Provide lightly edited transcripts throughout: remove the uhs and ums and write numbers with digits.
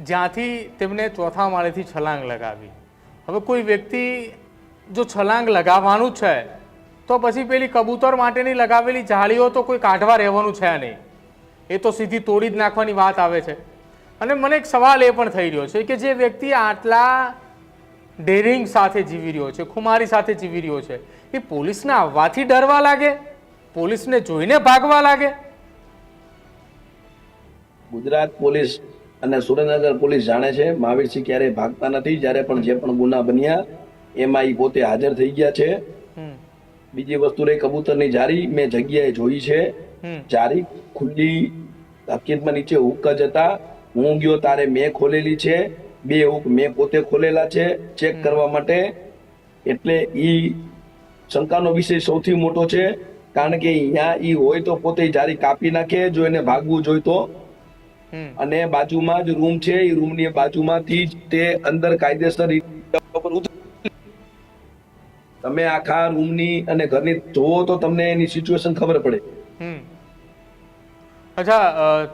જ્યાંથી તેમને ચોથા માળેથી છલાંગ લગાવી. હવે કોઈ વ્યક્તિ જો છલાંગ લગાવવાનું છે તો પછી પેલી કબૂતર માટેની લગાવેલી જાળીઓ તો કોઈ કાઢવા રહેવાનું છે નહીં, એ તો સીધી તોડી જ નાખવાની વાત આવે છે. અને મને એક સવાલ એ પણ થઈ રહ્યો છે કે જે વ્યક્તિ આટલા ડેરિંગ સાથે જીવી રહ્યો છે, ખુમારી સાથે જીવી રહ્યો છે, એ પોલીસને આવવાથી ડરવા લાગે, પોલીસને જોઈને ભાગવા લાગે? ગુજરાત પોલીસ અને સુરેન્દ્રનગર પોલીસ જાણે છે મહાવીરસિંહ ક્યારેય ભાગતા નથી. જ્યારે પણ જે પણ ગુના બન્યા એમાં એ પોતે હાજર થઈ ગયા છે. બીજી વસ્તુ રહી કબૂતરની જારી, મેં જગ્યાએ જોઈ છે. જારી ખુલ્લી, હકીકતમાં નીચે હુક જ હતા. હું ગયો તારે મેં ખોલેલી છે, 2 હુક મેં પોતે ખોલેલા છે ચેક કરવા માટે. એટલે ઈ શંકાનો વિષય સૌથી મોટો છે, કારણ કે અહીંયા ઈ હોય તો પોતે જારી કાપી નાખે જો એને ભાગવું જોઈએ તો. અને બાજુમાં જ રૂમ છે, એ રૂમની બાજુમાંથી જ તે અંદર કાયદેસર તમે આખા રૂમની અને ઘરની જોવો તો તમને એની સિચ્યુએશન ખબર પડે. અચ્છા,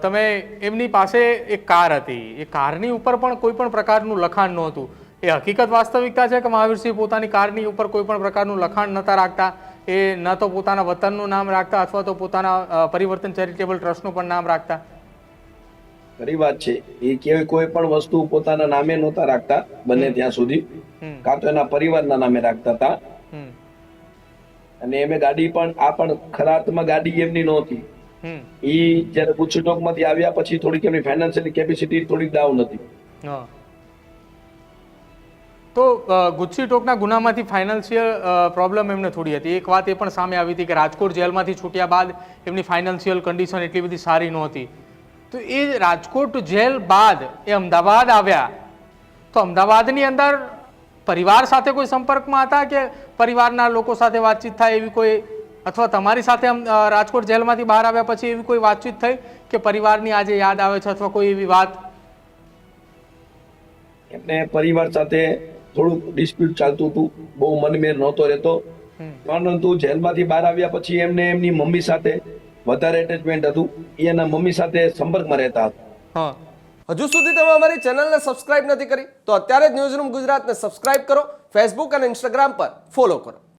તમે એમની પાસે એક કાર હતી, એ કારની ઉપર પણ કોઈ પણ પ્રકારનું લખાણ નહોતું. એ હકીકત વાસ્તવિકતા છે કે મહાવીરસિંહ પોતાની કારની ઉપર કોઈ પણ પ્રકારનું લખાણ નહોતા રાખતા? એ ન તો પોતાના વતનનું નામ રાખતા અથવા તો પોતાના પરિવર્તન ચેરિટેબલ ટ્રસ્ટનું પણ નામ રાખતા? ખરી વાત છે, એ કેવી કોઈ પણ વસ્તુ પોતાના નામે નહોતા રાખતા બને ત્યાં સુધી, કાં તો એના પરિવારના નામે રાખતા હતા. અને એમે ગાડી પણ આ પણ ખરા અર્થમાં ગાડી એમની નહોતી. ઈ જયારે ગુજસીટોક માંથી આવ્યા પછી થોડીક એમની ફાઇનાન્શિયલ કેપેસિટી થોડીક ડાઉન હતી. તો ગુજસીટોકના ગુનામાંથી ફાઇનાન્શિયલ પ્રોબ્લેમ એમને થોડી હતી. એક વાત એ પણ સામે આવી હતી કે રાજકોટ જેલમાંથી છૂટ્યા બાદ એમની ફાઇનાન્શિયલ કન્ડિશન એટલી બધી સારી નહોતી. તો એ રાજકોટ જેલ બાદ એ અમદાવાદ આવ્યા, તો અમદાવાદની અંદર પરિવાર સાથે કોઈ સંપર્કમાં હતા કે પરિવારના લોકો સાથે વાતચીત થાય એવી કોઈ, અથવા તમારી સાથે રાજકોટ જેલમાંથી બહાર આવ્યા પછી એવી કોઈ વાતચીત થઈ કે પરિવારની આજે યાદ આવે છે અથવા કોઈ એવી વાત? એમને પરિવાર સાથે થોડુંક ડિસ્પ્યુટ ચાલતું હતું, બહુ મનમેર નહોતો રહેતો. પરંતુ જેલમાંથી બહાર આવ્યા પછી એમને એમની મમ્મી સાથે વધારે એટેચમેન્ટ હતું, એના મમ્મી સાથે સંપર્કમાં રહેતા હતા. હજુ સુધી તમે અમારી ચેનલને સબસ્ક્રાઇબ નથી કરી તો અત્યારે જ ન્યૂઝરૂમ ગુજરાતને સબસ્ક્રાઇબ કરો, ફેસબુક અને ઇન્સ્ટાગ્રામ પર ફોલો કરો.